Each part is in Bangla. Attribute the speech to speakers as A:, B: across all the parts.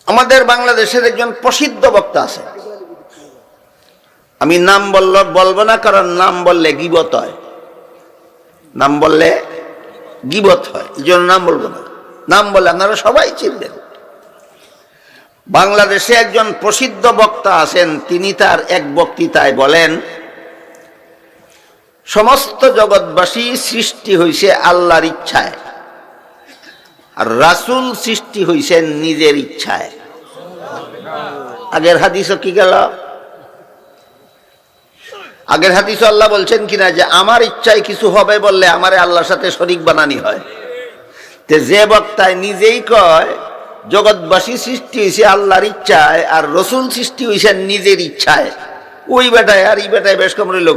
A: আমাদের বাংলাদেশের একজন প্রসিদ্ধ বক্তা আছে, আমি নাম বলবো না, কারণ নাম বললে গীবত হয়, নাম বললে গীবত হয়, এই জন্য নাম বলবো না। নাম বললে আপনারা সবাই চিনবেন। বাংলাদেশে একজন প্রসিদ্ধ বক্তা আছেন, তিনি তার এক বক্তৃতায় বলেন, সমস্ত জগৎবাসী সৃষ্টি হইছে আল্লাহর ইচ্ছায়, আর রাসূল সৃষ্টি হইছেন নিজের ইচ্ছায়। আগের হাদিসও কি গেল? আগের হাদিস আল্লাহ বলছেন কিনা যে আমার ইচ্ছায় কিছু হবে বললে আমারে আল্লাহর সাথে শরীক বানানি হয়। তে যে বক্তায় নিজেই কয় জগৎবাসী সৃষ্টি হয়েছে আল্লাহর ইচ্ছায় আর রসুল সৃষ্টি হয়েছে নিজের ইচ্ছায়, ওই বেটায় আর এই বেটায় বেশ কম রইল।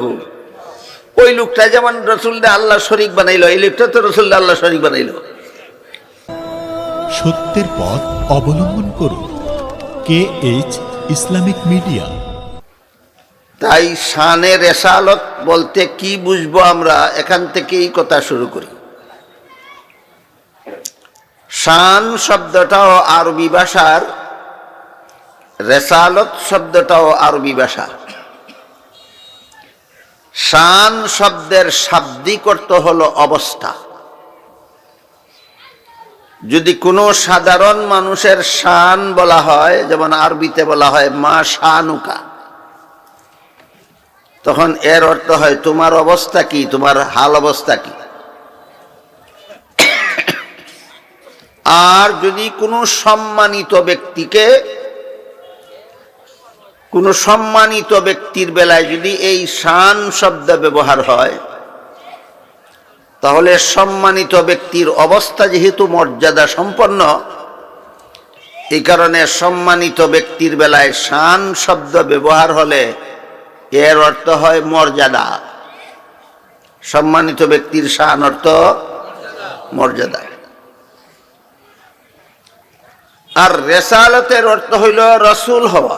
A: ওই লোকটা যেমন রসুলটা আল্লাহ শরীক বানাইলো, এই লোকটা তো রসুলটা আল্লাহ শরীক বানাইলো।
B: সত্যের পথ অবলম্বন করুন। KH Islamic media.
A: তাই শানে রেসালত বলতে কি বুঝবো আমরা, এখান থেকেই কথা শুরু করি। শান শব্দটাও আরবি ভাষার, রেসালত শব্দটাও আরবি ভাষা। শান শব্দের শাব্দিক অর্থ হলো অবস্থা। যদি কোনো সাধারণ মানুষের শান বলা হয়, যেমন আরবিতে বলা হয় মা শানুকা, তখন এর অর্থ হয় তোমার অবস্থা কি, তোমার হাল অবস্থা কি। আর যদি কোনো সম্মানিত ব্যক্তিকে, কোনো সম্মানিত ব্যক্তির বেলায় যদি এই শান শব্দ ব্যবহার হয়, তাহলে সম্মানিত ব্যক্তির অবস্থা যেহেতু মর্যাদা সম্পন্ন, এই কারণে সম্মানিত ব্যক্তির বেলায় শান শব্দ ব্যবহার হলে এর অর্থ হয় মর্যাদা। সম্মানিত ব্যক্তির শান অর্থ মর্যাদা। আর রেসালতের অর্থ হইল রসুল হওয়া।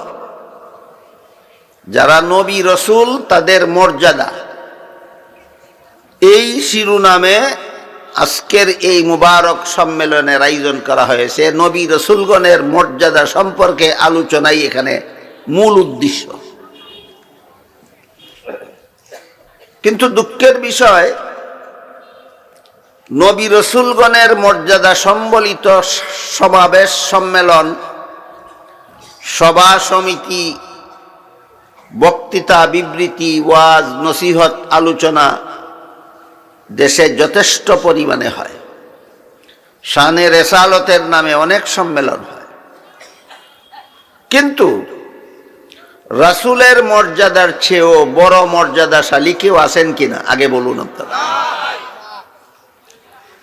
A: যারা নবী রসুল তাদের মর্যাদা। এই শিরোনামে আজকের এই মুবারক সম্মেলনের আয়োজন করা হয়েছে। নবী রসুলগণের মর্যাদা সম্পর্কে আলোচনাই এখানে মূল উদ্দেশ্য। কিন্তু দুঃখের বিষয়, নবী রসুলগণের মর্যাদা সম্বলিত সমাবেশ, সম্মেলন, সভা সমিতি, বক্তৃতা, বিবৃতি, ওয়াজ, নসিহত, আলোচনা দেশে যথেষ্ট পরিমাণে হয়। শানে রেসালতের নামে অনেক সম্মেলন হয়, কিন্তু রাসূলের মর্যাদার চেয়েও বড় মর্যাদাশালী কেউ আছেন কিনা আগে বলুন আপনারা।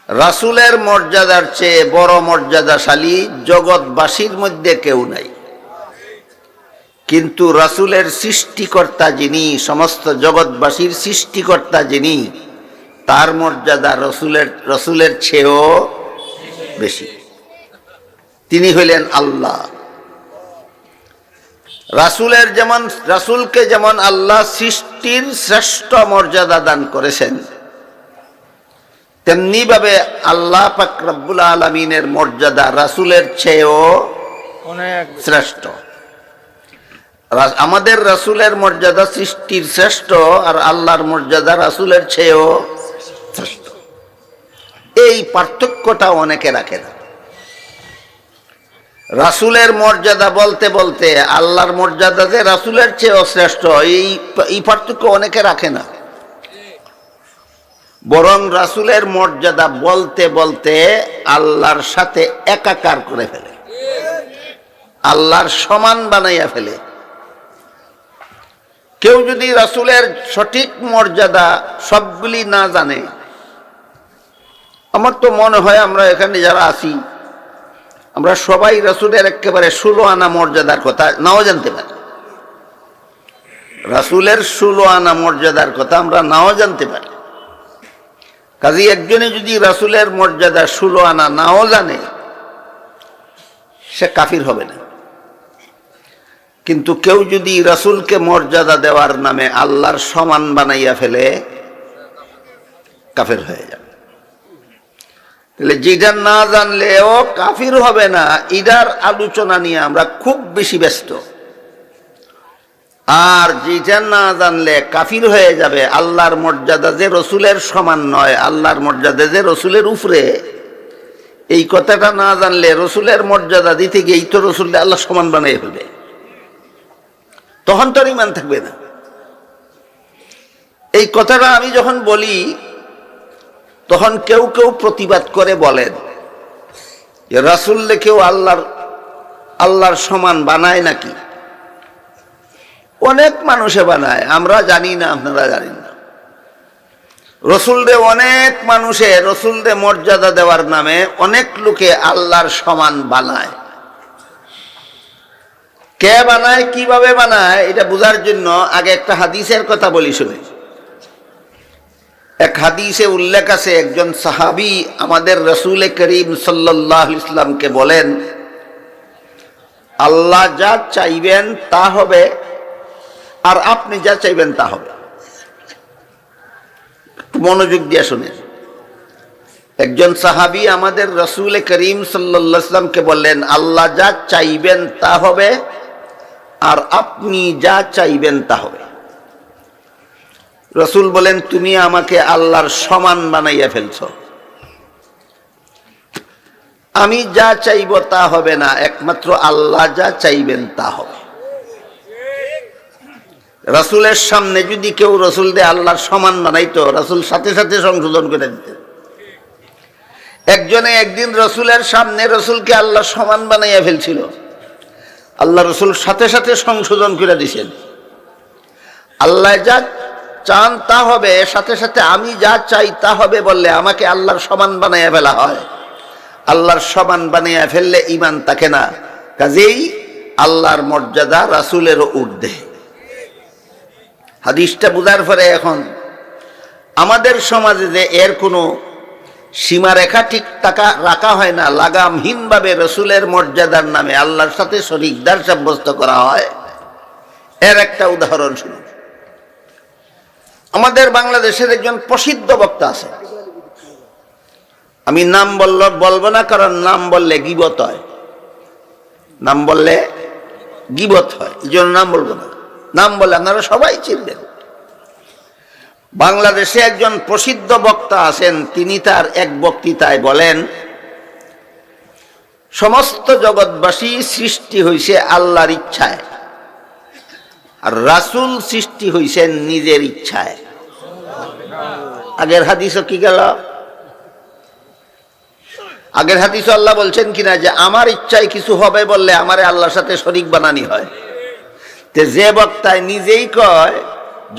A: রাসূলের মর্যাদার চেয়ে বড় মর্যাদাশালী জগৎবাসীর মধ্যে কেউ নাই। কিন্তু রাসূলের সৃষ্টিকর্তা যিনি, সমস্ত জগৎবাসীর সৃষ্টিকর্তা যিনি, তার মর্যাদা রসুলের চেয়েও বেশি। তিনি হইলেন আল্লাহ। রাসূলকে যেমন আল্লাহ সৃষ্টির শ্রেষ্ঠ মর্যাদা দান করেছেন, তেমনি ভাবে আল্লাহ পাক রব্বুল আলামিনের মর্যাদা রাসূলের চেয়েও অনেক শ্রেষ্ঠ। আমাদের রাসূলের মর্যাদা সৃষ্টির শ্রেষ্ঠ, আর আল্লাহর মর্যাদা রাসূলের চেয়েও শ্রেষ্ঠ। এই পার্থক্যটা অনেকে রাখে না। রাসূলের মর্যাদা বলতে বলতে আল্লাহর মর্যাদা যে রাসূলের চেয়েও শ্রেষ্ঠ, এই পার্থক্য অনেকে রাখে না। বরং রাসূলের মর্যাদা বলতে বলতে আল্লাহর সাথে একাকার করে ফেলে, আল্লাহর সমান বানাইয়া ফেলে। কেউ যদি রাসূলের সঠিক মর্যাদা সবগুলি না জানে, আমার তো মনে হয় আমরা এখানে যারা আছি আমরা সবাই রাসূলের একেবারে 16 আনা মর্যাদার কথা নাও জানতে পারি। রাসূলের 16 আনা মর্যাদার কথা আমরা নাও জানতে পারি। কাজী একজনে যদি রাসূলের মর্যাদা 16 আনা নাও জানে, সে কাফির হবে না। কিন্তু কেউ যদি রাসূলকে মর্যাদা দেওয়ার নামে আল্লাহর সমান বানাইয়া ফেলে, কাফের হয়ে যাবে। তাহলে যেটা না জানলেও কাফির হবে না, এটার আলোচনা নিয়ে আমরা খুব বেশি ব্যস্ত। আর যেটা না জানলে কাফির হয়ে যাবে, আল্লাহর মর্যাদা যে রসুলের সমান নয়, আল্লাহর মর্যাদা যে রসুলের উপরে, এই কথাটা না জানলে রসুলের মর্যাদা দিতে গিয়েই তো রসুলকে আল্লাহ সমান বানিয়ে ফেলবে, তখন তোর ইমান থাকবে না। এই কথাটা আমি যখন বলি তখন কেউ কেউ প্রতিবাদ করে বলেন যে রাসূলকে কেউ আল্লাহর সমান বানায় নাকি? অনেক মানুষে বানায়, আমরা জানি না, আপনারা জানেন না। রসুলরে অনেক মানুষে রসুলরে মর্যাদা দেওয়ার নামে অনেক লোকে আল্লাহর সমান বানায়। কে বানায়, কিভাবে বানায়, এটা বোঝার জন্য আগে একটা হাদিসের কথা বলি শুনে। এক হাদিসে উল্লেখ আছে, একজন সাহাবী আমাদের রাসূল করিম সাল্লাল্লাহু আলাইহি ওয়াসাল্লামকে বলেন, আল্লাহ যা চাইবেন তা হবে, আর আপনি যা চাইবেন তা হবে। মনোযোগ দিয়ে শুনেন। একজন সাহাবী আমাদের রাসূল করিম সাল্লাল্লাহু আলাইহি ওয়াসাল্লামকে বললেন, আল্লাহ যা চাইবেন তা হবে, আর আপনি যা চাইবেন তা হবে। রাসূল বলেন, তুমি আমাকে আল্লাহর সমান বানাইয়া ফেলছো, আমি যা চাইব তা হবে না, একমাত্র আল্লাহ যা চাইবেন তা হবে। রাসূলের সামনে যদি কেউ রাসূলকে আল্লাহর সমান বানাইতো, রাসূল সাথে সাথে সংশোধন করে দিতেন। একজনে একদিন রাসূলের সামনে রাসূলকে আল্লাহর সমান বানাইয়া ফেলছিল, আল্লাহ রাসূল সাথে সাথে সংশোধন করে দিয়েছেন। আল্লাহ যা চান তা হবে, সাথে সাথে আমি যা চাই তা হবে বললে আমাকে আল্লাহর সমান বানাইয়া ফেলা হয়। আল্লাহর সমান বানাইয়া ফেললে ঈমান থাকে না, কাজেই আল্লাহর মর্যাদা রাসূলের ঊর্ধ্বে। হাদিসটা বুঝার পরে এখন আমাদের সমাজে যে এর কোনো সীমারেখা ঠিক রাখা হয় না, লাগামহীনভাবে রসুলের মর্যাদার নামে আল্লাহর সাথে শরীকদার সাব্যস্ত করা হয়, এর একটা উদাহরণ শুনুন। আমাদের বাংলাদেশের একজন প্রসিদ্ধ বক্তা আছে, আমি নাম বলবো না, কারণ নাম বললে গীবত হয়, নাম বললে গীবত হয়, এই জন্য নাম বলবো না। নাম বলে আপনারা সবাই চিনবেন। বাংলাদেশে একজন প্রসিদ্ধ বক্তা আছেন, তিনি তার এক বক্তৃতায় বলেন, সমস্ত জগৎবাসী সৃষ্টি হইছে আল্লাহর ইচ্ছায়, আর রাসূল সৃষ্টি হইছেন নিজের ইচ্ছায়। আগের হাদিসও কি গেল? আগের হাদিসও আল্লাহ বলছেন কিনা যে আমার ইচ্ছায় কিছু হবে বললে আমারে আল্লাহর সাথে শরীক বানানি হয়। যে বক্তায় নিজেই কয়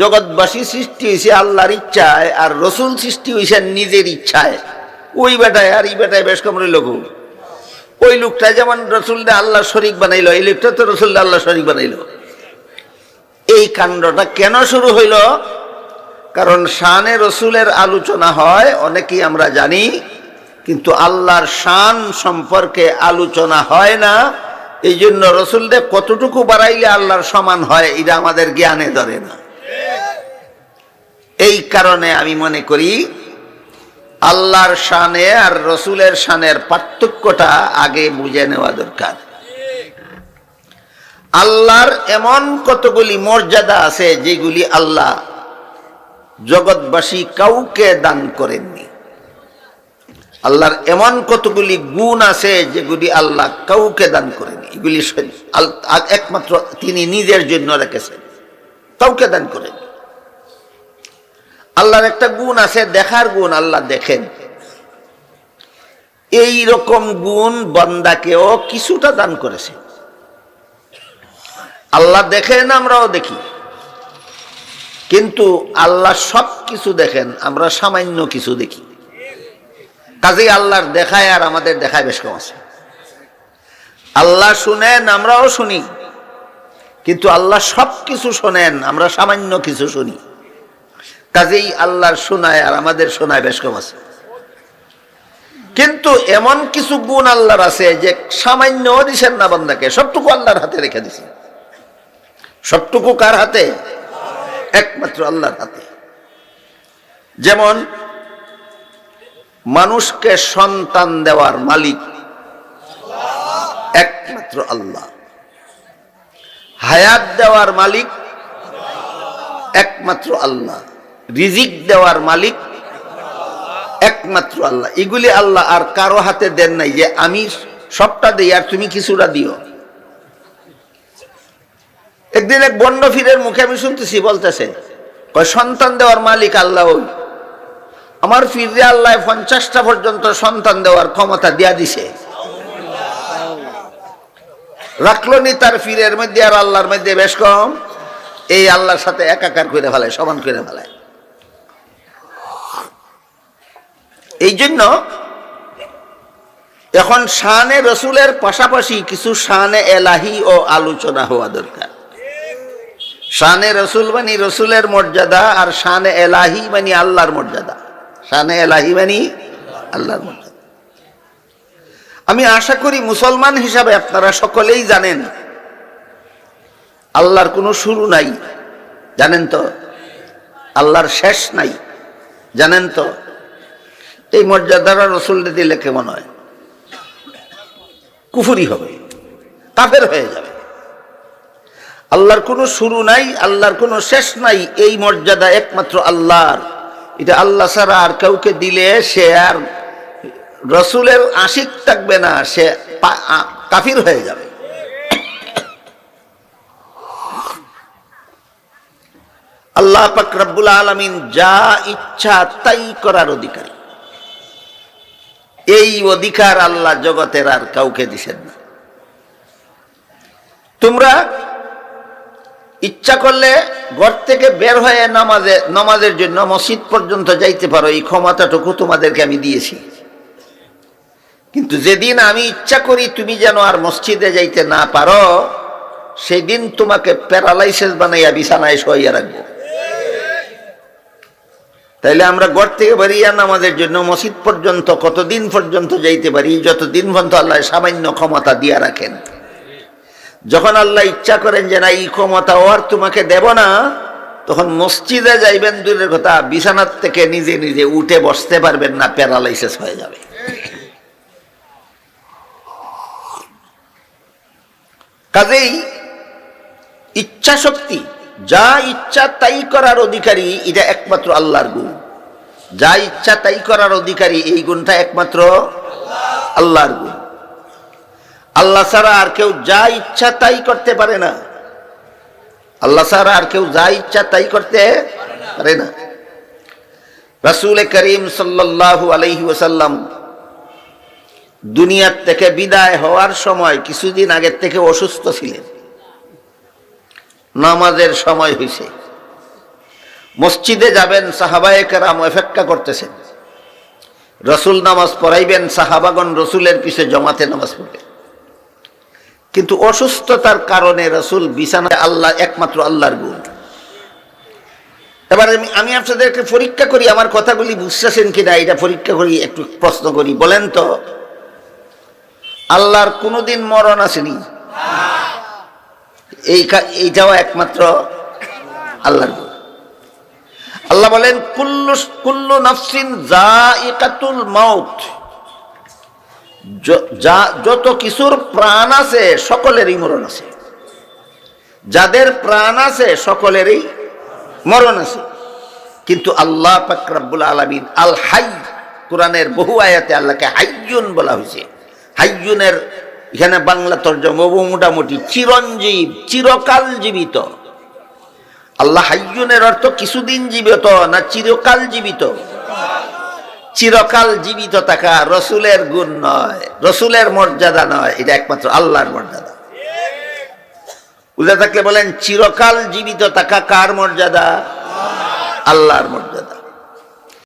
A: জগৎবাসী সৃষ্টি হয়েছে আল্লাহর ইচ্ছায় আর রসুল সৃষ্টি হয়েছেন নিজের ইচ্ছায়, ওই বেটায় আর এই বেটায় বেশ কম রইল। ওই লোকটা যেমন রসুলটা আল্লাহ শরীক বানাইলো, এই লোকটা তো রসুলটা আল্লাহ শরীক বানাইলো। এই কাণ্ডটা কেন শুরু হইল? কারণ শানে রসুলের আলোচনা হয় অনেকেই আমরা জানি, কিন্তু আল্লাহর শান সম্পর্কে আলোচনা হয় না। এই জন্য রসুলদের কতটুকু বাড়াইলে আল্লাহর সমান হয় এটা আমাদের জ্ঞানে ধরে না। এই কারণে আমি মনে করি আল্লাহর শানে আর রসুলের শানের পার্থক্যটা আগে বুঝে নেওয়া দরকার। আল্লাহর এমন কতগুলি মর্যাদা আছে যেগুলি আল্লাহ জগৎবাসী কাউকে দান করেননি। আল্লাহর এমন কতগুলি গুণ আছে যেগুলি আল্লাহ কাউকে দান করেনি, এগুলি একমাত্র তিনি নিজের জন্য রেখেছেন, কাউকে দান করেন। আল্লাহর একটা গুণ আছে দেখার গুণ, আল্লাহ দেখেন। এই রকম গুণ বান্দাকেও কিছুটা দান করেছে। আল্লাহ দেখেন, আমরাও দেখি, কিন্তু আল্লাহ সব কিছু দেখেন, আমরা সামান্য কিছু দেখি। কাজেই আল্লাহর দেখায় আর আমাদের দেখায় বেশ কম আছে। আল্লাহ শুনেন, আমরাও শুনি, কিন্তু আল্লাহ সব কিছু শোনেন, আমরা সামান্য কিছু শুনি। কাজেই আল্লাহর শোনায় আর আমাদের শোনায় বেশ কম আছে। কিন্তু এমন কিছু গুণ আল্লাহর আছে যে সামান্য দিছেন না বান্দাকে, সবটুকু আল্লাহর হাতে রেখে দিছেন। সবটুকু কার হাতে? একমাত্র আল্লাহর হাতে। যেমন মানুষকে সন্তান দেওয়ার মালিক একমাত্র আল্লাহ, হায়াত দেওয়ার মালিক একমাত্র আল্লাহ, রিজিক দেওয়ার মালিক একমাত্র আল্লাহ। এগুলি আল্লাহ আর কারো হাতে দেন নাই যে আমি সবটা দিই আর তুমি কিছুটা দিও। একদিন এক বন্ড ফিরের মুখে আমি শুনতেছি, বলতেছে সন্তান দেওয়ার মালিক আল্লাহ। আমার ফিরে আল্লাহ 50টা পর্যন্ত সন্তান দেওয়ার ক্ষমতা দিয়া দিছে, রাখলো নি তার ফিরের মধ্যে আর আল্লাহর মধ্যে বেশ কম। এই আল্লাহর সাথে একাকার করে ফেলায়, সমান করে ফেলায়। এই জন্য এখন শানে রসুলের পাশাপাশি কিছু শানে এলাহি ও আলোচনা হওয়া দরকার। শানে রসুল মানে রসুলের মর্যাদা, আর শানে এলাহি মানে আল্লাহর মর্যাদা। শানে এলাহি মানে আল্লাহর মর্যাদা। আমি আশা করি মুসলমান হিসাবে আপনারা সকলেই জানেন আল্লাহর কোনো শুরু নাই, জানেন তো? আল্লাহর শেষ নাই, জানেন তো? এই মর্যাদারা রসুলকে দিলে কেমন হয়? কুফরি হবে, কাফের হয়ে যাবে। আল্লাহর কোনো শুরু নাই, আল্লাহর কোনো শেষ নাই, এই মর্যাদা একমাত্র আল্লাহর। এটা আল্লাহ ছাড়া আর কাউকে দিলে সে আর রসুলের আশিক থাকবে না, সে কাফির হয়ে যাবে। আল্লাহ পাক রব্বুল আলামিন যা ইচ্ছা তাই করার অধিকারী। এই অধিকার আল্লাহ জগতের আর কাউকে দিছেন না। তোমরা ইচ্ছা করলে ঘর থেকে বের হয়ে নামাজের জন্য মসজিদ পর্যন্ত যাইতে পারো, এই ক্ষমতাটুকু তোমাদেরকে আমি দিয়েছি। কিন্তু যেদিন আমি ইচ্ছা করি তুমি যেন আর মসজিদে যাইতে না পারো, সেদিন তোমাকে প্যারালাইসিস বানাইয়া বিছানায় শোয়াইয়া রাখবো। তাইলে আমরা ঘর থেকে বেরিয়ে নামাজের জন্য মসজিদ পর্যন্ত কতদিন পর্যন্ত যাইতে পারি? যতদিন পর্যন্ত আল্লাহ সামান্য ক্ষমতা দিয়া রাখেন। যখন আল্লাহ ইচ্ছা করেন যে না এই ক্ষমতা আর তোমাকে দেব না, তখন মসজিদে যাইবেন দূরের কথা, বিছানার থেকে নিজে নিজে উঠে বসতে পারবেন না, প্যারালাইসিস হয়ে যাবে। কাজেই ইচ্ছা শক্তি, যা ইচ্ছা তাই করার অধিকারী, এটা একমাত্র আল্লাহর গুণ। যা ইচ্ছা তাই করার অধিকারী, এই গুণটা একমাত্র আল্লাহর গুণ। আল্লাহ ছাড়া আর কেউ যা ইচ্ছা তাই করতে পারে না। আল্লাহ ছাড়া আর কেউ যা ইচ্ছা তাই করতে পারে না। রাসূল করিম সাল্লাল্লাহু আলাইহি ওয়াসাল্লাম দুনিয়ার থেকে বিদায় হওয়ার সময় কিছুদিন আগের থেকে অসুস্থ ছিলেন। নামাজের সময় হয়েছে, মসজিদে যাবেন, সাহাবায়ে কেরাম অপেক্ষা করতেছেন। রসুল নামাজ পড়াইবেন, সাহাবাগণ রসুলের পিছে জমাতে নামাজ পড়বেন। কিন্তু অসুস্থতার কারণে রসুল বিছানায়, আল্লাহ একমাত্র আল্লাহর গুণ। এবার আমি আপনাদেরকে পরীক্ষা করি, আমার কথাগুলি বুঝতেছেন কিনা এটা পরীক্ষা করি, একটু প্রশ্ন করি। বলেন তো, আল্লাহর কোনোদিন মরণ আসেনি? এইটাও একমাত্র আল্লাহর গুণ। আল্লাহ বলেন কুল্লু নাফসিন যায়িকাতুল মাউত, যত কিছুর প্রাণ আছে সকলেরই মরণ আছে। যাদের প্রাণ আছে সকলেরই মরণ আছে। কিন্তু আল্লাহ পাক রব্বুল আলামিন আল হাই, কোরআনের বহু আয়াতে আল্লাহকে হাইয়ুন বলা হয়েছে। হাইয়ুনের এখানে বাংলা তর্জমা মোটামুটি চিরঞ্জীব, চিরকাল জীবিত। আল্লাহ হাইয়ুনের অর্থ কিছুদিন জীবিত না, চিরকাল জীবিত। চিরকাল জীবিত থাকা রসুলের গুণ নয়, রসুলের মর্যাদা নয়, এটা একমাত্র আল্লাহর মর্যাদা। বুঝে থাকলে বলেন, চিরকাল জীবিত থাকা কার মর্যাদা? আল্লাহর মর্যাদা।